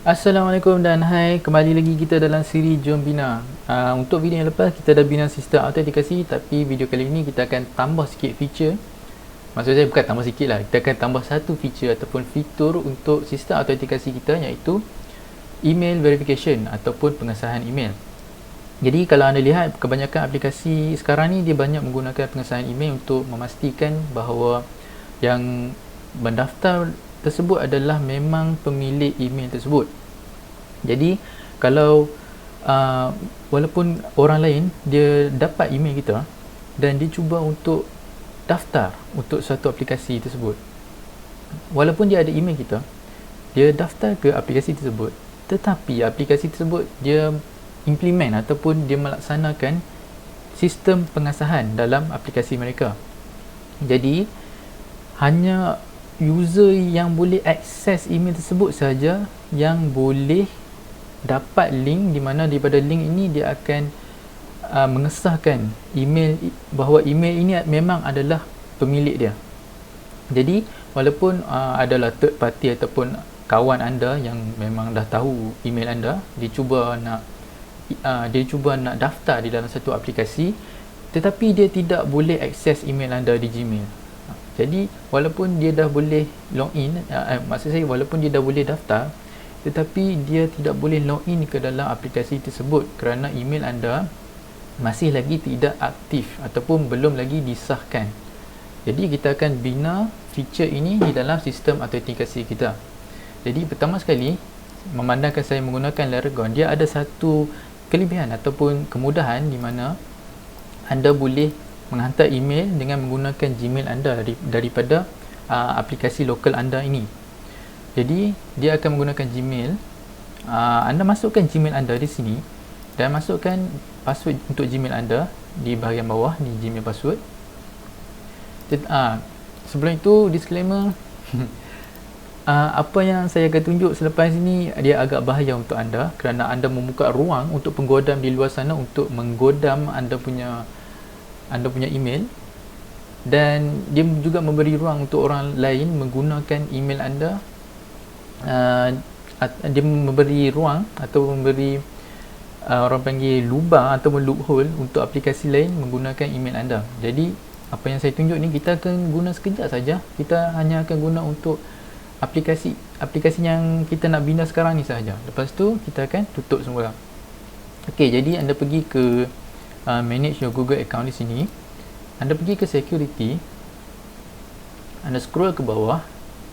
Assalamualaikum dan hai, kembali lagi kita dalam siri Jom Bina. Untuk video yang lepas kita dah bina sistem autentikasi, tapi video kali ini kita akan tambah sikit feature. Maksud saya bukan tambah sikit lah, kita akan tambah satu feature ataupun fitur untuk sistem autentikasi kita, iaitu email verification ataupun pengesahan email. Jadi kalau anda lihat, kebanyakan aplikasi sekarang ni dia banyak menggunakan pengesahan email untuk memastikan bahawa yang mendaftar tersebut adalah memang pemilik email tersebut. Jadi kalau walaupun orang lain dia dapat email kita dan dia cuba untuk daftar untuk satu aplikasi tersebut, walaupun dia ada email kita, dia daftar ke aplikasi tersebut, tetapi aplikasi tersebut dia implement ataupun dia melaksanakan sistem pengesahan dalam aplikasi mereka. Jadi hanya user yang boleh akses email tersebut saja yang boleh dapat link, di mana daripada link ini dia akan mengesahkan email bahawa email ini memang adalah pemilik dia. Jadi walaupun adalah third party ataupun kawan anda yang memang dah tahu email anda, dia cuba nak daftar di dalam satu aplikasi, tetapi dia tidak boleh akses email anda di Gmail. Jadi walaupun dia dah boleh login, maksud saya walaupun dia dah boleh daftar, tetapi dia tidak boleh login ke dalam aplikasi tersebut kerana email anda masih lagi tidak aktif ataupun belum lagi disahkan. Jadi kita akan bina feature ini di dalam sistem autentikasi kita. Jadi pertama sekali, memandangkan saya menggunakan Laragon, dia ada satu kelebihan ataupun kemudahan di mana anda boleh menghantar email dengan menggunakan Gmail anda daripada aplikasi lokal anda ini. Jadi dia akan menggunakan Gmail. Anda masukkan Gmail anda di sini dan masukkan password untuk Gmail anda di bahagian bawah ni, Gmail password. Sebelum itu disclaimer, apa yang saya akan tunjuk selepas ini dia agak bahaya untuk anda kerana anda membuka ruang untuk penggodam di luar sana untuk menggodam anda punya email, dan dia juga memberi ruang untuk orang lain menggunakan email anda. Dia memberi ruang atau memberi orang panggil lubang atau loophole untuk aplikasi lain menggunakan email anda. Jadi apa yang saya tunjuk ni kita akan guna sekejap saja. Kita hanya akan guna untuk aplikasi yang kita nak bina sekarang ni sahaja. Lepas tu kita akan tutup semula. Okey, jadi anda pergi ke manage your Google account di sini. Anda pergi ke security, anda scroll ke bawah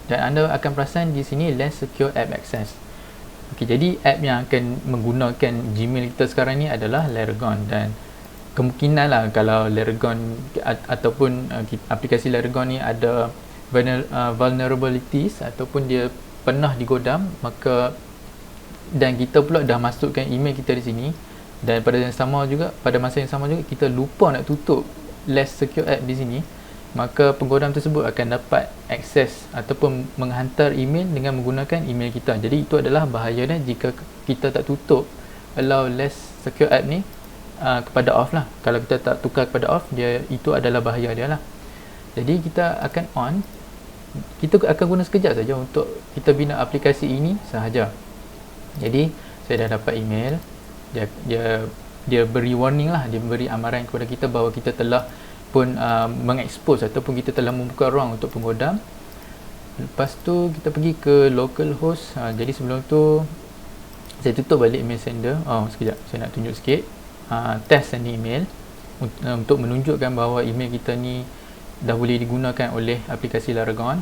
dan anda akan perasan di sini less secure app access. Okey, jadi app yang akan menggunakan Gmail kita sekarang ni adalah Laragon, dan kemungkinan lah kalau Laragon ataupun aplikasi Laragon ni ada vulnerabilities ataupun dia pernah digodam, maka dan kita pula dah masukkan email kita di sini, dan pada masa yang sama juga kita lupa nak tutup less secure app di sini, maka penggodam tersebut akan dapat akses ataupun menghantar email dengan menggunakan email kita. Jadi itu adalah bahaya dia jika kita tak tutup allow less secure app ni kepada off lah. Kalau kita tak tukar kepada off, itu adalah bahaya dia lah. Jadi kita akan on. Kita akan guna sekejap saja untuk kita bina aplikasi ini sahaja. Jadi saya dah dapat email. Dia beri warning lah, dia beri amaran kepada kita bahawa kita telah pun mengekspos ataupun kita telah membuka ruang untuk penggodam. Lepas tu kita pergi ke localhost. Jadi sebelum tu saya tutup balik email sender. Sekejap, saya nak tunjuk sikit test sending email untuk menunjukkan bahawa email kita ni dah boleh digunakan oleh aplikasi Laragon.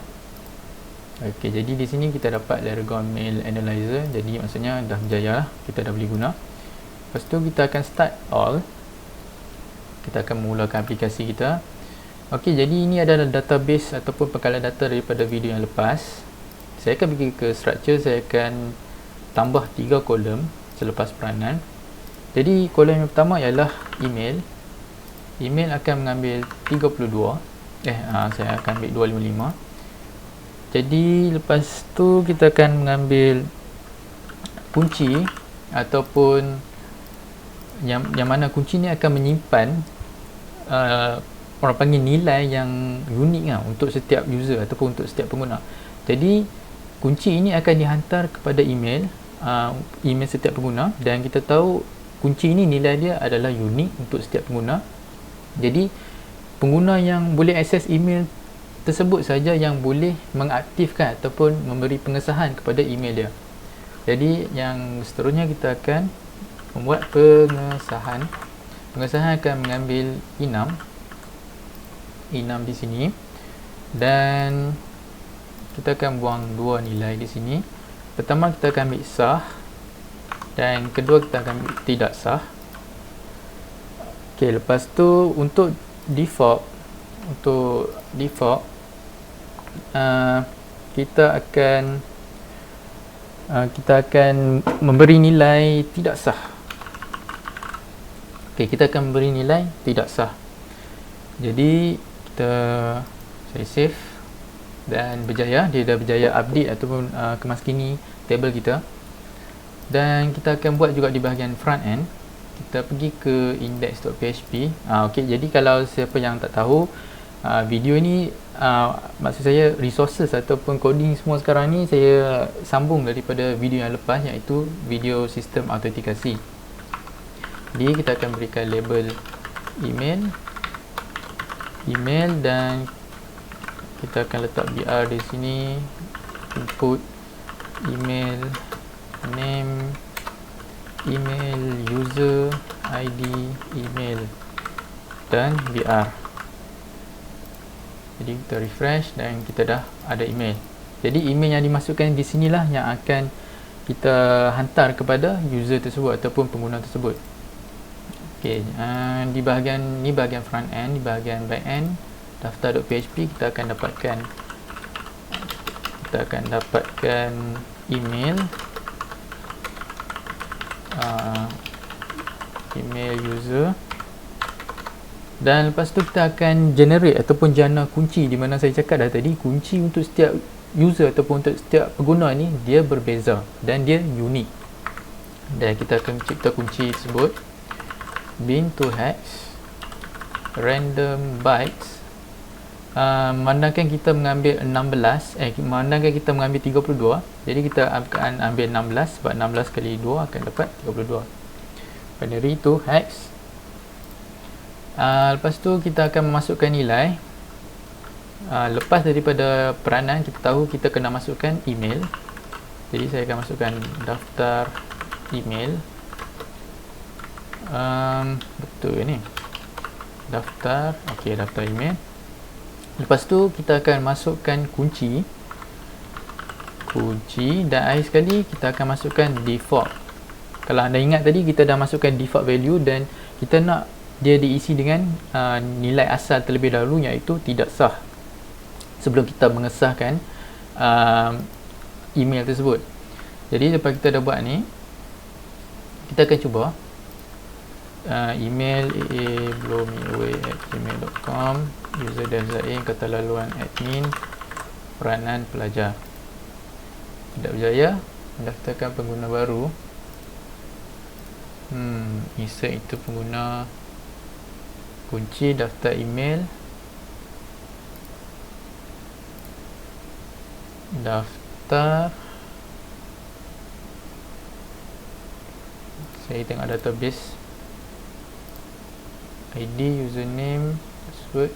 Okey, jadi di sini kita dapat Laragon Mail Analyzer. Jadi maksudnya dah berjaya lah, kita dah boleh guna. Lepas tu kita akan start all. Kita akan memulakan aplikasi kita. Okey, jadi ini adalah database ataupun pengkalan data daripada video yang lepas. Saya akan pergi ke structure, saya akan tambah 3 kolom selepas peranan. Jadi kolom yang pertama ialah email. Email akan mengambil 32. Saya akan ambil 255. Jadi lepas tu kita akan mengambil kunci ataupun yang mana kunci ni akan menyimpan orang panggil nilai yang unik lah untuk setiap user ataupun untuk setiap pengguna. Jadi kunci ini akan dihantar kepada email email setiap pengguna, dan kita tahu kunci ini nilai dia adalah unik untuk setiap pengguna. Jadi pengguna yang boleh akses email tersebut saja yang boleh mengaktifkan ataupun memberi pengesahan kepada email dia. Jadi yang seterusnya kita akan membuat pengesahan. Pengesahan akan mengambil enum di sini, dan kita akan buang dua nilai di sini. Pertama kita akan ambil sah, dan kedua kita akan ambil tidak sah. Okey, lepas tu untuk default kita akan memberi nilai tidak sah. Okey, kita akan memberi nilai tidak sah. Jadi saya save dan berjaya, dia dah berjaya update ataupun kemaskini table kita. Dan kita akan buat juga di bahagian front end. Kita pergi ke index.php. Okey, jadi kalau siapa yang tak tahu, video ni maksud saya resources ataupun coding semua sekarang ni saya sambung daripada video yang lepas, iaitu video sistem autentikasi. Jadi kita akan berikan label email, dan kita akan letak br di sini, input email name, email user id email, dan br. Jadi kita refresh dan kita dah ada email. Jadi email yang dimasukkan di sinilah yang akan kita hantar kepada user tersebut ataupun pengguna tersebut. Okey, di bahagian ni bahagian front end. Di bahagian back end daftar.php kita akan dapatkan email, email user, dan lepas tu kita akan generate ataupun jana kunci, di mana saya cakap dah tadi, kunci untuk setiap user ataupun untuk setiap pengguna ni dia berbeza dan dia unik. Dan kita akan cipta kunci tersebut, bin to hex random bytes. Memandangkan kita mengambil 16, memandangkan kita mengambil 32, jadi kita akan ambil 16 sebab 16 kali 2 akan dapat 32. Binary to hex. Lepas tu kita akan memasukkan nilai. Lepas daripada peranan, kita tahu kita kena masukkan email. Jadi saya akan masukkan daftar email. Betul ni, daftar. Okey, daftar email. Lepas tu kita akan masukkan kunci, dan akhir sekali kita akan masukkan default. Kalau anda ingat tadi kita dah masukkan default value, dan kita nak dia diisi dengan nilai asal terlebih dahulu, iaitu tidak sah, sebelum kita mengesahkan email tersebut. Jadi lepas kita dah buat ni, kita akan cuba email aa.blowmeaway@gmail.com, user dan Zain, kata laluan admin, peranan pelajar. Tidak berjaya. Mendaftarkan pengguna baru. Insert itu pengguna, kunci, daftar email, daftar. Saya tengok database, ID, username, password,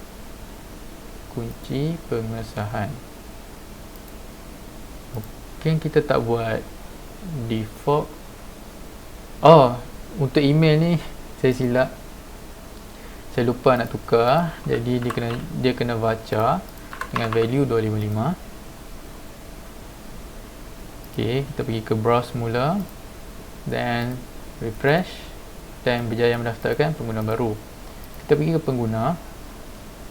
kunci, pengesahan. Mungkin kita tak buat default. Untuk email ni saya silap, saya lupa nak tukar. Jadi dia kena baca dengan value 255. Okey, kita pergi ke browse mula dan refresh, dan berjaya mendaftarkan pengguna baru. Kita pergi ke pengguna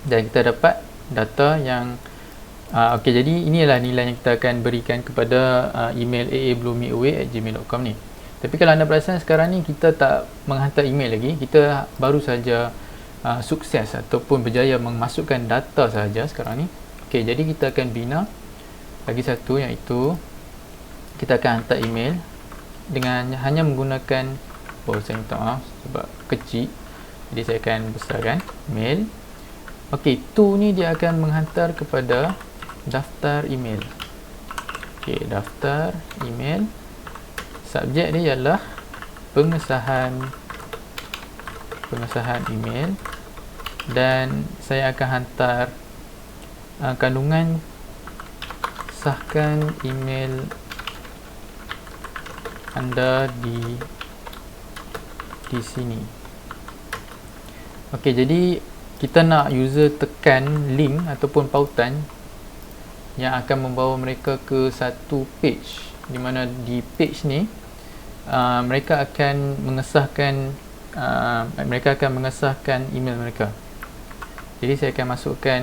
dan kita dapat data yang okey, jadi inilah nilai yang kita akan berikan kepada email aa.blowmeaway@gmail.com ni. Tapi kalau anda perasan sekarang ni kita tak menghantar email lagi, kita baru saja sukses ataupun berjaya memasukkan data saja sekarang ni. Okey, jadi kita akan bina lagi satu, iaitu kita akan hantar email dengan hanya menggunakan, saya minta maaf sebab kecil, jadi saya akan besarkan mail. Okey, to ni dia akan menghantar kepada daftar email. Okey, daftar email subjek dia ialah pengesahan email, dan saya akan hantar kandungan sahkan email anda di sini. Okey, jadi kita nak user tekan link ataupun pautan yang akan membawa mereka ke satu page, di mana di page ni mereka akan mengesahkan email mereka. Jadi saya akan masukkan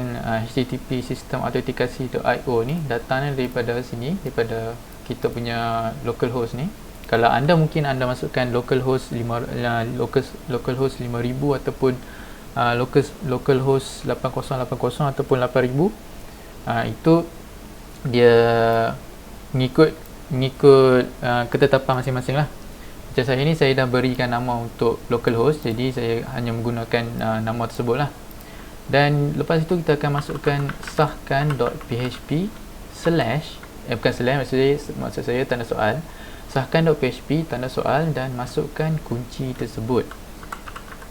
http system authentication.io ni, datanya daripada sini, daripada kita punya localhost ni. Kalau anda mungkin anda masukkan localhost 5000 ataupun localhost 8080 ataupun 8000, itu dia mengikut ketetapan masing-masing lah. Macam saya ni, saya dah berikan nama untuk localhost, jadi saya hanya menggunakan nama tersebut lah. Dan lepas itu kita akan masukkan sahkan.php bukan slash, maksud saya tanda soal, sahkan.php tanda soal, dan masukkan kunci tersebut.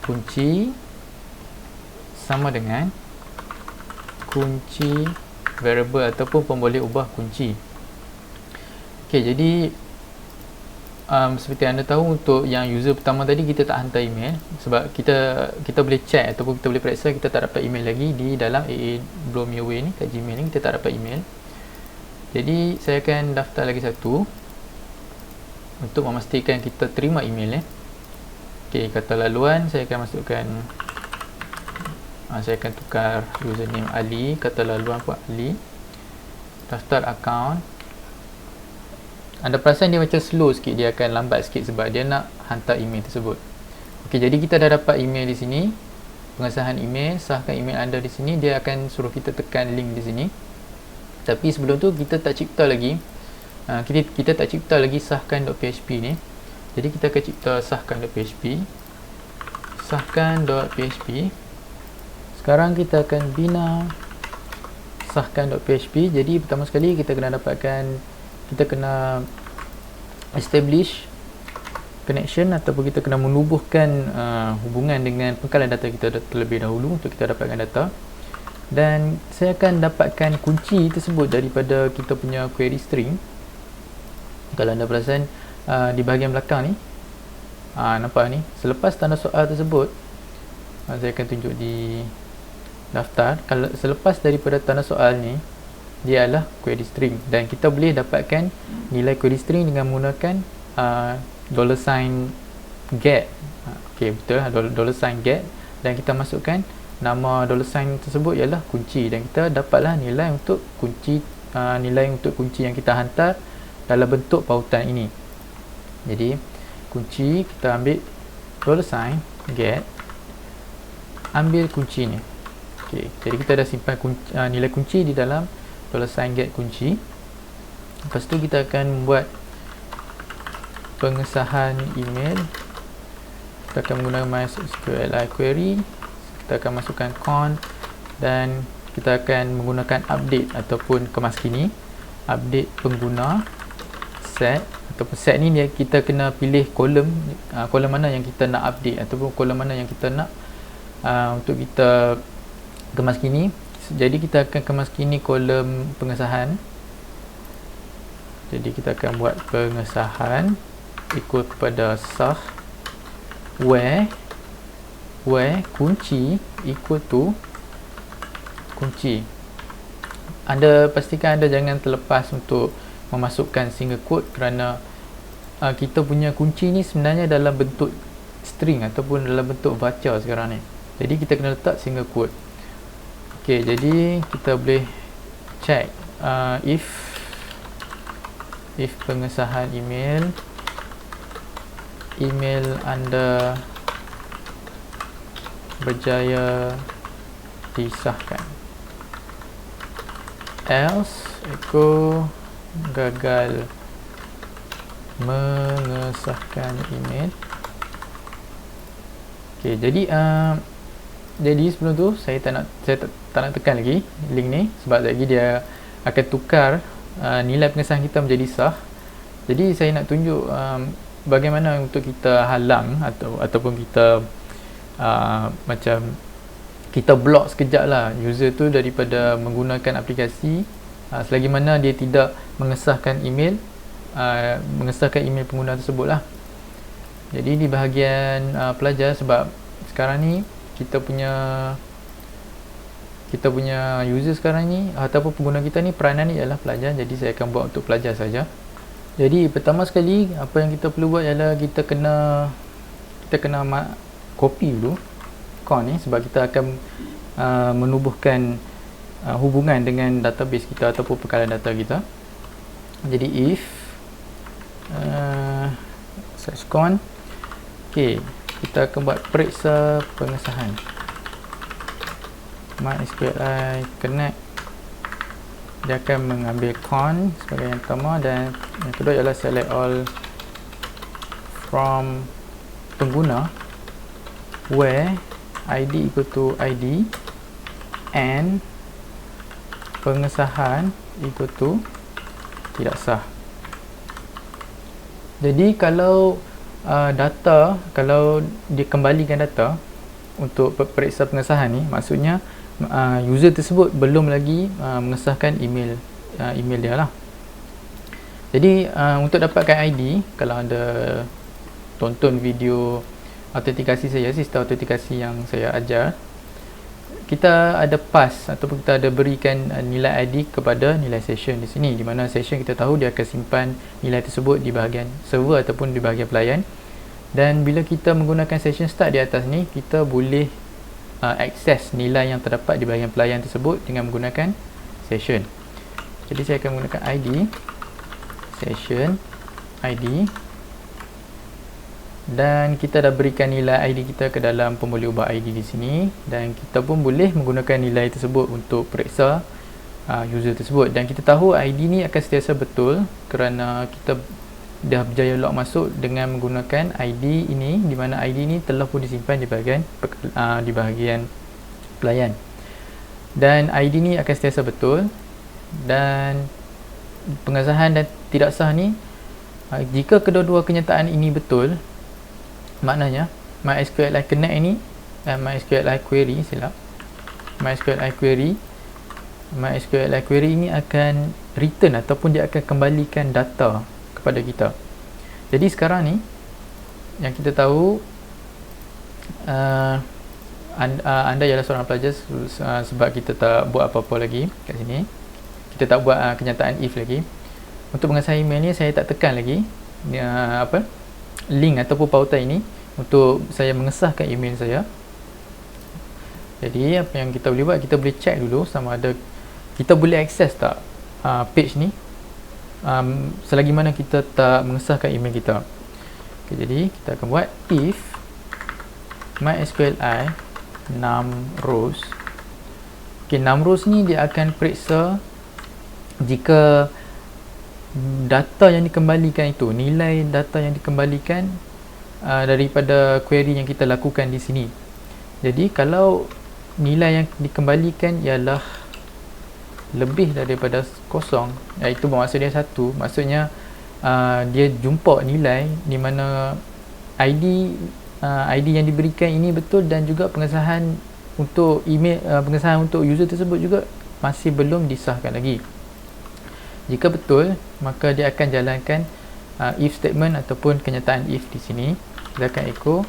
Kunci sama dengan kunci variable ataupun pemboleh ubah kunci. Okey, jadi seperti anda tahu, untuk yang user pertama tadi kita tak hantar email sebab kita boleh check ataupun kita boleh periksa kita tak dapat email lagi di dalam AA-Blow-Me-Away ni, kat Gmail ni kita tak dapat email. Jadi saya akan daftar lagi satu untuk memastikan kita terima email. Okey, kata laluan saya akan masukkan, saya akan tukar username Ali, kata laluan pun Ali, daftar account. Anda perasan dia macam slow sikit, dia akan lambat sikit sebab dia nak hantar email tersebut. Okey, jadi kita dah dapat email di sini, pengesahan email, sahkan email anda di sini. Dia akan suruh kita tekan link di sini. Tapi sebelum tu kita tak cipta lagi kita tak cipta lagi sahkan.php ni. Jadi kita akan cipta sahkan.php. Sekarang kita akan bina sahkan.php. Jadi pertama sekali kita kena establish connection ataupun kita kena menubuhkan hubungan dengan pengkalan data kita terlebih dahulu untuk kita dapatkan data. Dan saya akan dapatkan kunci tersebut daripada kita punya query string. Kalau anda perasan di bahagian belakang ni, nampak ni, selepas tanda soal tersebut, saya akan tunjuk di daftar. Kalau selepas daripada tanda soal ni, dia adalah query string, dan kita boleh dapatkan nilai query string dengan menggunakan $get. Okey, betul, $get, dan kita masukkan nama $sign tersebut ialah kunci, dan kita dapatlah nilai untuk kunci yang kita hantar dalam bentuk pautan ini. Jadi kunci, kita ambil $get, ambil kunci ni. Okey, jadi kita dah simpan nilai kunci di dalam $get kunci. Lepas tu kita akan membuat pengesahan email. Kita akan menggunakan MySQLi query. Kita akan masukkan con, dan kita akan menggunakan update ataupun kemaskini, update pengguna set. Ataupun set ni kita kena pilih kolom mana yang kita nak update ataupun kolom mana yang kita nak untuk kita kemaskini. Jadi kita akan kemaskini kolom pengesahan. Jadi kita akan buat pengesahan equal kepada sah where kunci equal to kunci. Anda pastikan anda jangan terlepas untuk memasukkan single quote, kerana kita punya kunci ni sebenarnya dalam bentuk string ataupun dalam bentuk baca sekarang ni. Jadi kita kena letak single quote. Okey, jadi kita boleh check if pengesahan email anda berjaya disahkan, else echo gagal mengesahkan email. Okey, jadi sebelum tu saya tak nak tekan lagi link ni sebab lagi dia akan tukar nilai pengesahan kita menjadi sah. Jadi saya nak tunjuk bagaimana untuk kita halang ataupun kita macam kita block sekejap lah user tu daripada menggunakan aplikasi selagi mana dia tidak mengesahkan email pengguna tersebut lah. Jadi di bahagian pelajar, sebab sekarang ni kita punya user sekarang ni ataupun pengguna kita ni peranan ni ialah pelajar, jadi saya akan buat untuk pelajar saja. Jadi pertama sekali apa yang kita perlu buat ialah kita kena copy dulu account ni, sebab kita akan menubuhkan hubungan dengan database kita ataupun pekalan data kita. Jadi if search con, okey, kita akan buat periksa pengesahan MySQLi Connect. Dia akan mengambil con sebagai yang pertama, dan yang kedua ialah select all from pengguna where ID equal to ID and pengesahan equal to tidak sah. Jadi kalau dikembalikan data untuk periksa pengesahan ni, maksudnya user tersebut belum lagi mengesahkan email dia lah. Jadi untuk dapatkan ID, kalau anda tonton video autentikasi saya, sistem autentikasi yang saya ajar, kita ada pass ataupun kita ada berikan nilai ID kepada nilai session di sini, di mana session kita tahu dia akan simpan nilai tersebut di bahagian server ataupun di bahagian pelayan. Dan bila kita menggunakan session start di atas ni, kita boleh akses nilai yang terdapat di bahagian pelayan tersebut dengan menggunakan session. Jadi saya akan menggunakan ID session ID, dan kita dah berikan nilai ID kita ke dalam pemboleh ubah ID di sini, dan kita pun boleh menggunakan nilai tersebut untuk periksa user tersebut. Dan kita tahu ID ni akan sentiasa betul kerana kita dah berjaya log masuk dengan menggunakan ID ini, di mana ID ini telah pun disimpan di bahagian pelayan, dan ID ni akan sentiasa betul. Dan pengesahan dan tidak sah ni, jika kedua-dua kenyataan ini betul, maknanya MySQLi Connect ini MySQLi Query MySQLi Query ini akan return ataupun dia akan kembalikan data kepada kita. Jadi sekarang ni yang kita tahu, anda ialah seorang pelajar, sebab kita tak buat apa-apa lagi kat sini, kita tak buat kenyataan if lagi. Untuk mengesah email ni saya tak tekan lagi link ataupun pautan ini untuk saya mengesahkan email saya. Jadi apa yang kita boleh buat, kita boleh check dulu sama ada kita boleh akses tak page ni selagi mana kita tak mengesahkan email kita. Okay, jadi kita akan buat if MySQLi numRows. Okay, numRows ni dia akan periksa jika data yang dikembalikan itu, nilai data yang dikembalikan daripada query yang kita lakukan di sini. Jadi kalau nilai yang dikembalikan ialah lebih daripada kosong, iaitu bermaksud dia 1, maksudnya dia jumpa nilai di mana ID yang diberikan ini betul, dan juga pengesahan untuk email, pengesahan untuk user tersebut juga masih belum disahkan lagi. Jika betul, maka dia akan jalankan if statement ataupun kenyataan if di sini. Kita akan echo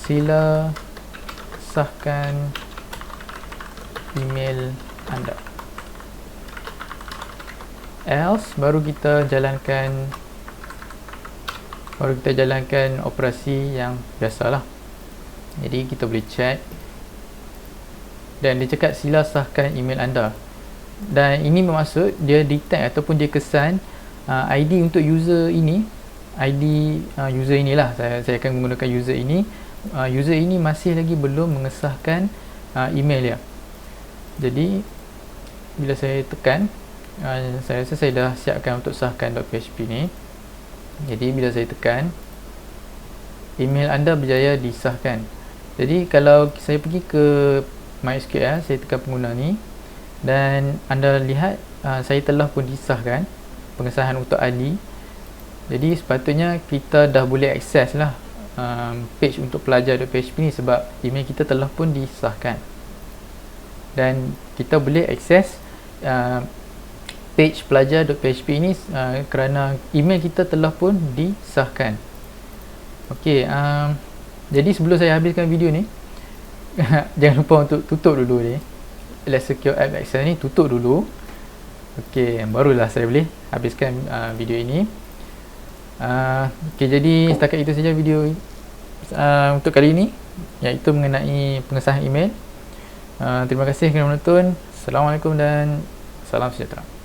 sila sahkan email anda. Else baru kita jalankan operasi yang biasalah. Jadi kita boleh check, dan dia cakap sila sahkan email anda, dan ini bermaksud dia detect ataupun dia kesan ID untuk user ini, user inilah, saya akan menggunakan user ini. User ini masih lagi belum mengesahkan email dia. Jadi bila saya tekan, saya rasa saya dah siapkan untuk sahkan .php ni. Jadi bila saya tekan, email anda berjaya disahkan. Jadi kalau saya pergi ke MySQL, saya tekan pengguna ni, dan anda lihat saya telah pun disahkan pengesahan untuk ID, Jadi sepatutnya kita dah boleh akses lah page untuk pelajar.php ni, sebab email kita telah pun disahkan, dan kita boleh akses page pelajar.php ni kerana email kita telah pun disahkan. Okey, jadi sebelum saya habiskan video ni jangan lupa untuk tutup dulu ni Let's Secure App Access ni, tutup dulu. Okey, barulah saya boleh habiskan video ini. Okey, jadi setakat itu saja video untuk kali ini, iaitu mengenai pengesahan email. Terima kasih kerana menonton. Assalamualaikum dan salam sejahtera.